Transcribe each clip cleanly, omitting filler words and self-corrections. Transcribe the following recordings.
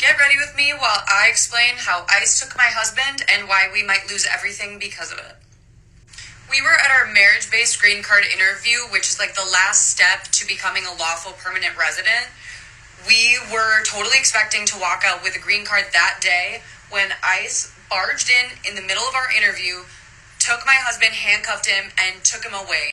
Get ready with me while I explain how ICE took my husband and why we might lose everything because of it. We were at our marriage-based green card interview, which is like the last step to becoming a lawful permanent resident. We were totally expecting to walk out with a green card that day when ICE barged in the middle of our interview, took my husband, handcuffed him, and took him away.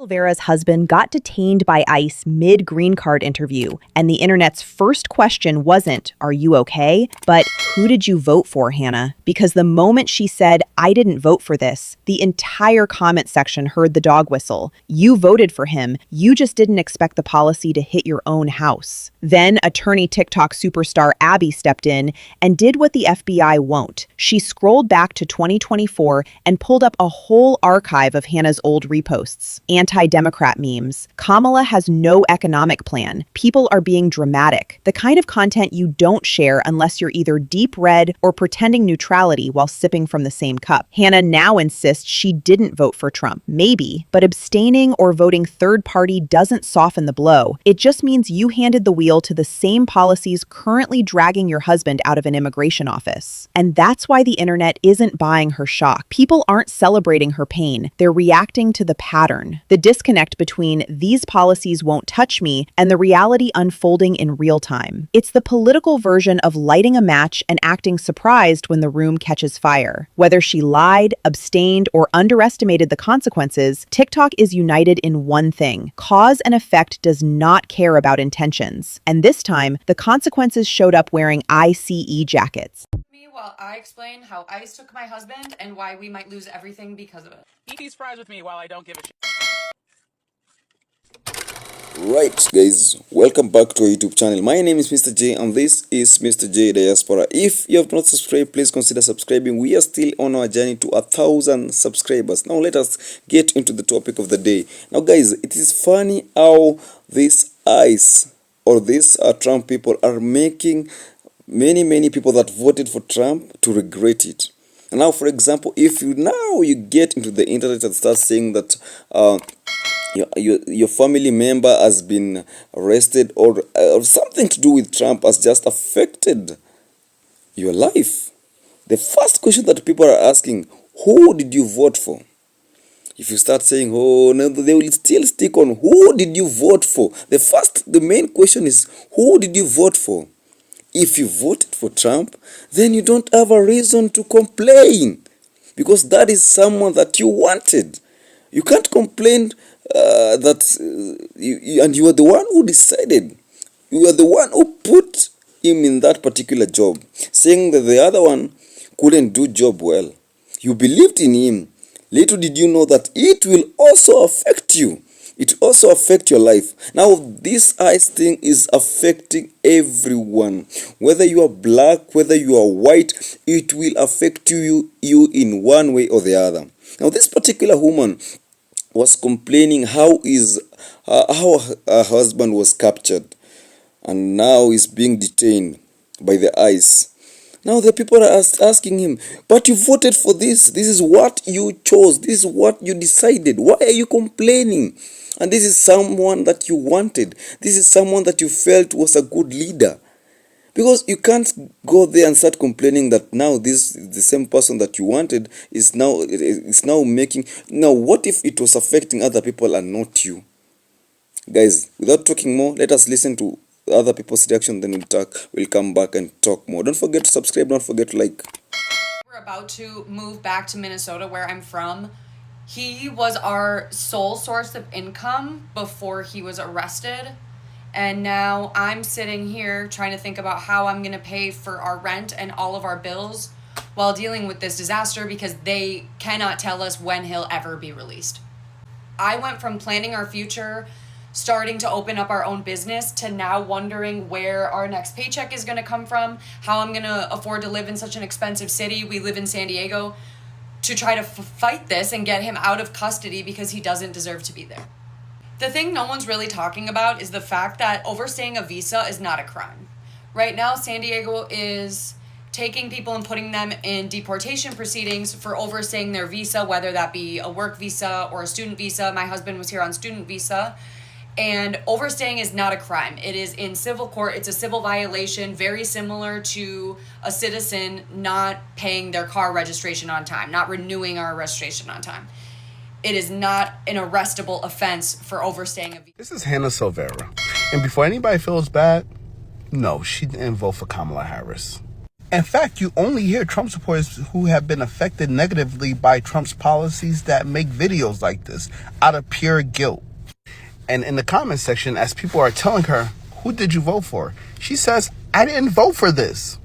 Vera's husband got detained by ICE mid-green card interview, and the internet's first question wasn't, "Are you okay?" but "Who did you vote for, Hannah?" Because the moment she said, "I didn't vote for this," the entire comment section heard the dog whistle. You voted for him, you just didn't expect the policy to hit your own house. Then attorney TikTok superstar Abby stepped in and did what the FBI won't. She scrolled back to 2024 and pulled up a whole archive of Hannah's old reposts. Anti-Democrat memes. Kamala has no economic plan. People are being dramatic. The kind of content you don't share unless you're either deep red or pretending neutrality while sipping from the same cup. Hannah now insists she didn't vote for Trump. Maybe, but abstaining or voting third party doesn't soften the blow. It just means you handed the wheel to the same policies currently dragging your husband out of an immigration office. And that's why the internet isn't buying her shock. People aren't celebrating her pain. They're reacting to the pattern. The disconnect between "these policies won't touch me" and the reality unfolding in real time. It's the political version of lighting a match and acting surprised when the room catches fire. Whether she lied, abstained, or underestimated the consequences, TikTok is united in one thing: cause and effect does not care about intentions. And this time, the consequences showed up wearing ICE jackets. While I explain how ICE took my husband and why we might lose everything because of it. Eat these fries with me while I don't give a shit. Right, guys, welcome back to our YouTube channel. My name is Mr. J and this is Mr. J Diaspora. If you have not subscribed, please consider subscribing. We are still on our journey to 1,000 subscribers. Now let us get into the topic of the day. Now guys, it is funny how this ICE or these Trump people are making many people that voted for Trump to regret it. And now, for example, if you get into the internet and start saying that your family member has been arrested or something to do with Trump has just affected your life, the first question that people are asking, who did you vote for? If you start saying, oh no, they will still stick on who did you vote for. The main question is, who did you vote for? If you voted for Trump, then you don't have a reason to complain because that is someone that you wanted. You can't complain and you are the one who decided. You are the one who put him in that particular job, saying that the other one couldn't do job well. You believed in him. Little did you know that it will also affect you. It also affects your life. Now, this ICE thing is affecting everyone. Whether you are black, whether you are white, it will affect you in one way or the other. Now, this particular woman was complaining how her husband was captured and now is being detained by the ICE. Now the people are asking him, but you voted for this. This is what you chose. This is what you decided. Why are you complaining? And this is someone that you wanted. This is someone that you felt was a good leader. Because you can't go there and start complaining that now the same person that you wanted is now making. Now, what if it was affecting other people and not you? Guys, without talking more, let us listen to other people's reaction, then we'll come back and talk more. Don't forget to subscribe, don't forget to like. We're about to move back to Minnesota, where I'm from. He was our sole source of income before he was arrested. And now I'm sitting here trying to think about how I'm going to pay for our rent and all of our bills while dealing with this disaster because they cannot tell us when he'll ever be released. I went from planning our future, starting to open up our own business, to now wondering where our next paycheck is going to come from, how I'm going to afford to live in such an expensive city. We live in San Diego, to try to fight this and get him out of custody because he doesn't deserve to be there. The thing no one's really talking about is the fact that overstaying a visa is not a crime. Right now, San Diego is taking people and putting them in deportation proceedings for overstaying their visa, whether that be a work visa or a student visa. My husband was here on student visa. And overstaying is not a crime. It is in civil court. It's a civil violation, very similar to a citizen not paying their car registration on time, not renewing our registration on time. It is not an arrestable offense for overstaying a visa. This is Hannah Silvera. And before anybody feels bad, no, she didn't vote for Kamala Harris. In fact, you only hear Trump supporters who have been affected negatively by Trump's policies that make videos like this out of pure guilt. And in the comment section, as people are telling her, who did you vote for? She says, I didn't vote for this.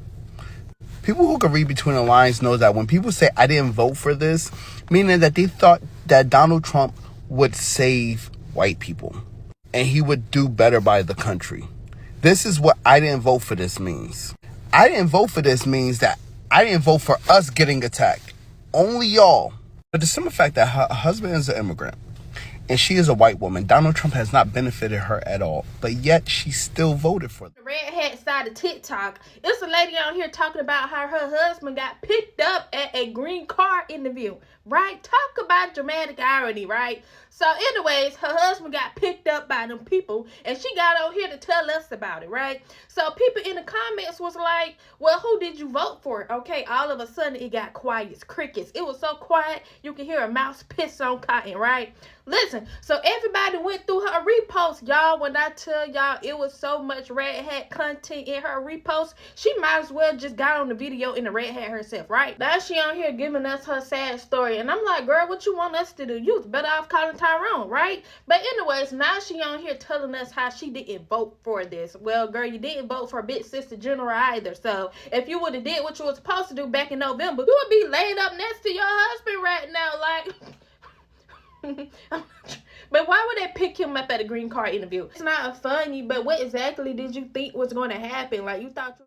People who can read between the lines know that when people say, I didn't vote for this, meaning that they thought that Donald Trump would save white people and he would do better by the country. This is what I didn't vote for this means. I didn't vote for this means that I didn't vote for us getting attacked. Only y'all. But the simple fact that her husband is an immigrant and she is a white woman, Donald Trump has not benefited her at all, but yet she still voted for them. The red hat side of TikTok, it's a lady on here talking about how her husband got picked up at a green card interview, right? Talk about dramatic irony, right? So anyways, her husband got picked up by them people, and she got on here to tell us about it, right? So people in the comments was like, well, who did you vote for? Okay, all of a sudden it got quiet. It's crickets. It was so quiet, you can hear a mouse piss on cotton, right? Listen, so everybody went through her repost, y'all. When I tell y'all it was so much red hat content in her repost, she might as well just got on the video in the red hat herself, right? Now she on here giving us her sad story, and I'm like, girl, what you want us to do? You was better off calling Tyrone, right? But anyways, now she on here telling us how she didn't vote for this. Well, girl, you didn't vote for Big Sister General either. So if you would have did what you were supposed to do back in November, you would be laid up next to your husband right now, like. But why would they pick him up at a green card interview? It's not funny, but what exactly did you think was going to happen? Like, you thought...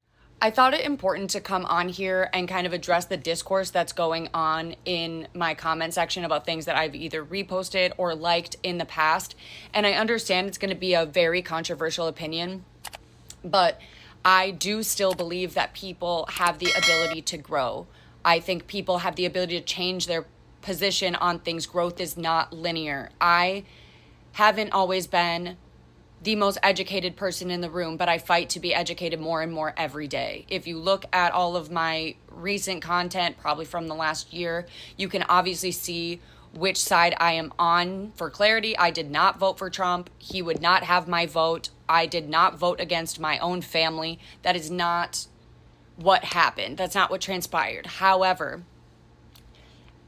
I thought it important to come on here and kind of address the discourse that's going on in my comment section about things that I've either reposted or liked in the past. And I understand it's going to be a very controversial opinion, but I do still believe that people have the ability to grow. I think people have the ability to change their position on things. Growth is not linear. I haven't always been the most educated person in the room, but I fight to be educated more and more every day. If you look at all of my recent content, probably from the last year, you can obviously see which side I am on. For clarity, I did not vote for Trump. He would not have my vote. I did not vote against my own family. That is not what happened. That's not what transpired. However,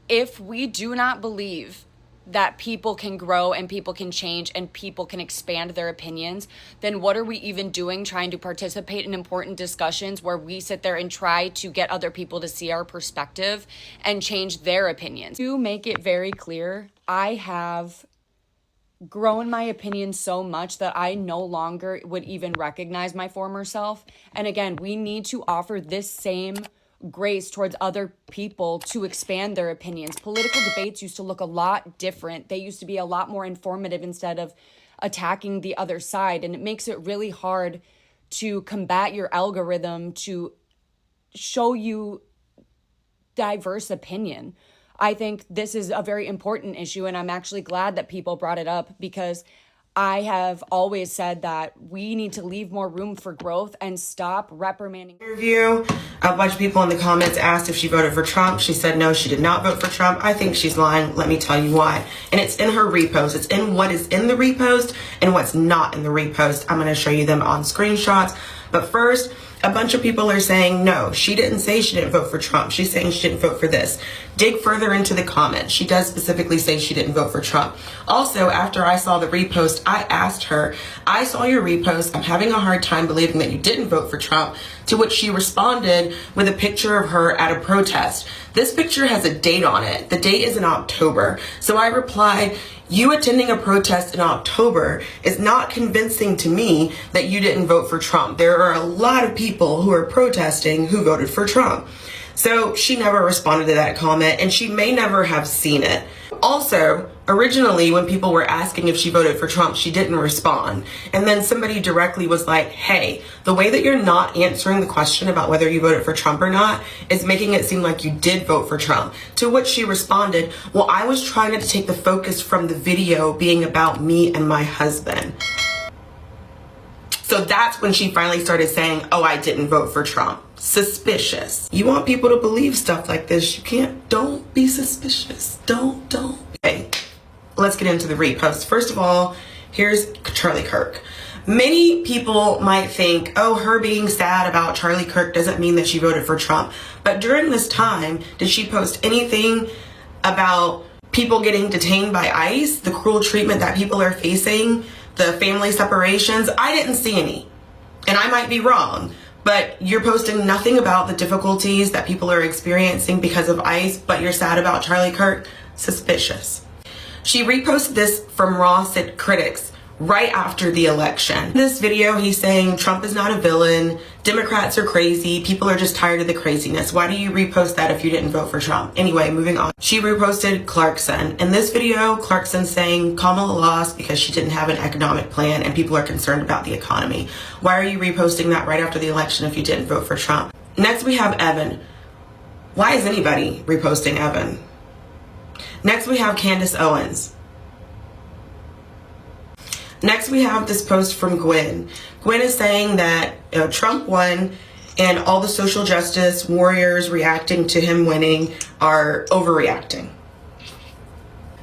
if we do not believe that people can grow and people can change and people can expand their opinions, then what are we even doing trying to participate in important discussions where we sit there and try to get other people to see our perspective and change their opinions? To make it very clear, I have grown my opinion so much that I no longer would even recognize my former self. And again, we need to offer this same grace towards other people to expand their opinions. Political debates used to look a lot different. They used to be a lot more informative instead of attacking the other side. And it makes it really hard to combat your algorithm to show you diverse opinion. I think this is a very important issue, and I'm actually glad that people brought it up, because I have always said that we need to leave more room for growth and stop reprimanding. Interview. A bunch of people in the comments asked if she voted for Trump. She said no, she did not vote for Trump. I think she's lying. Let me tell you why. And it's in her repost. It's in what is in the repost and what's not in the repost. I'm going to show you them on screenshots. But first, a bunch of people are saying, no, she didn't say she didn't vote for Trump. She's saying she didn't vote for this. Dig further into the comments. She does specifically say she didn't vote for Trump. Also, after I saw the repost, I asked her, I saw your repost. I'm having a hard time believing that you didn't vote for Trump. To which she responded with a picture of her at a protest. This picture has a date on it. The date is in October. So I replied, you attending a protest in October is not convincing to me that you didn't vote for Trump. There are a lot of people who are protesting who voted for Trump. So she never responded to that comment, and she may never have seen it. Also, originally when people were asking if she voted for Trump, she didn't respond. And then somebody directly was like, hey, the way that you're not answering the question about whether you voted for Trump or not is making it seem like you did vote for Trump. To which she responded, well, I was trying to take the focus from the video being about me and my husband. So that's when she finally started saying, oh, I didn't vote for Trump. Suspicious. You want people to believe stuff like this. You can't, don't be suspicious. Don't. Okay, let's get into the repost. First of all, here's Charlie Kirk. Many people might think, oh, her being sad about Charlie Kirk doesn't mean that she voted for Trump. But during this time, did she post anything about people getting detained by ICE, the cruel treatment that people are facing, the family separations? I didn't see any, and I might be wrong, but you're posting nothing about the difficulties that people are experiencing because of ICE, but you're sad about Charlie Kirk. Suspicious. She reposted this from Raw critics right after the election. In this video, he's saying Trump is not a villain, Democrats are crazy, people are just tired of the craziness. Why do you repost that if you didn't vote for Trump? Anyway, moving on. She reposted Clarkson. In this video, Clarkson's saying Kamala lost because she didn't have an economic plan and people are concerned about the economy. Why are you reposting that right after the election if you didn't vote for Trump? Next, we have Evan. Why is anybody reposting Evan? Next, we have Candace Owens. Next, we have this post from Gwen. Gwen is saying that Trump won and all the social justice warriors reacting to him winning are overreacting.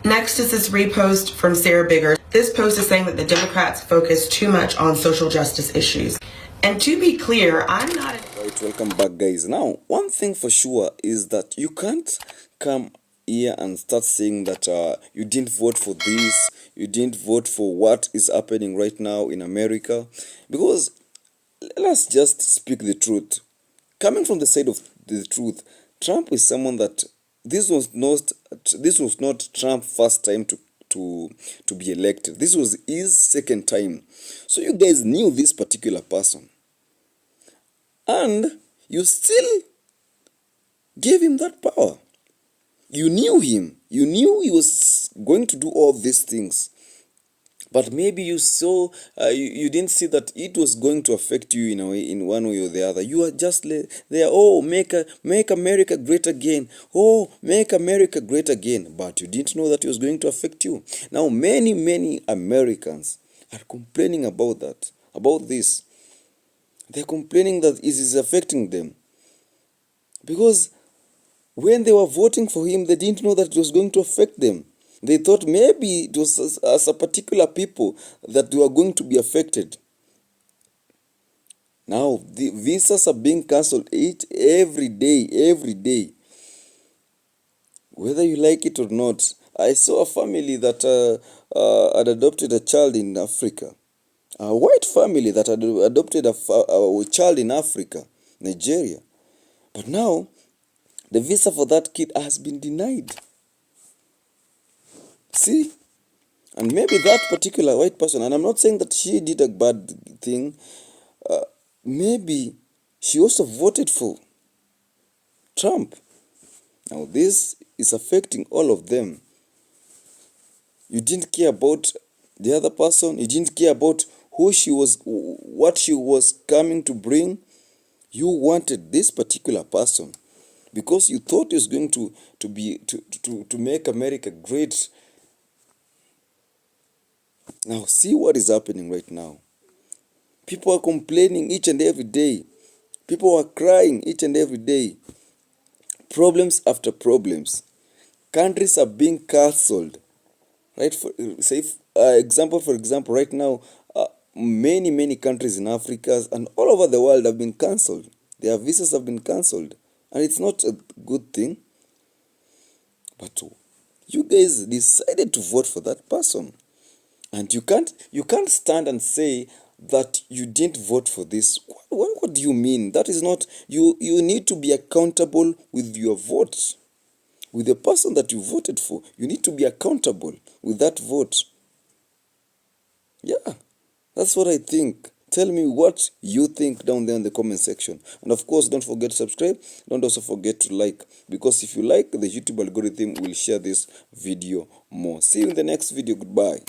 Next is this repost from Sarah Bigger. This post is saying that the Democrats focus too much on social justice issues. And to be clear, I'm not... Right, welcome back, guys. Now, one thing for sure is that you can't come here and start saying that you didn't vote for this, you didn't vote for what is happening right now in America, because let's just speak the truth. Coming from the side of the truth, Trump is someone that this was not Trump's first time to be elected. This was his second time. So you guys knew this particular person, and you still gave him that power. You knew him. You knew he was going to do all these things. But maybe you saw, you didn't see that it was going to affect you in a way, in one way or the other. You are just there, oh, make America great again. Oh, make America great again. But you didn't know that it was going to affect you. Now, many Americans are complaining about that, about this. They're complaining that it is affecting them. Because when they were voting for him, they didn't know that it was going to affect them. They thought maybe it was as a particular people that they were going to be affected. Now, the visas are being cancelled every day. Whether you like it or not. I saw a family that had adopted a child in Africa. A white family that had adopted a child in Africa, Nigeria. But now, the visa for that kid has been denied. See? And maybe that particular white person, and I'm not saying that she did a bad thing, maybe she also voted for Trump. Now this is affecting all of them. You didn't care about the other person. You didn't care about who she was, what she was coming to bring. You wanted this particular person because you thought he was going to make America great. Now see what is happening right now. People are complaining each and every day. People are crying each and every day. Problems after problems. Countries are being cancelled. Right? For example, right now, many countries in Africa and all over the world have been cancelled. Their visas have been cancelled. And it's not a good thing. But you guys decided to vote for that person. And you can't stand and say that you didn't vote for this. What do you mean? That is not, you need to be accountable with your vote. With the person that you voted for. You need to be accountable with that vote. Yeah, that's what I think. Tell me what you think down there in the comment section. And of course, don't forget to subscribe. Don't also forget to like, because if you like, the YouTube algorithm will share this video more. See you in the next video. Goodbye.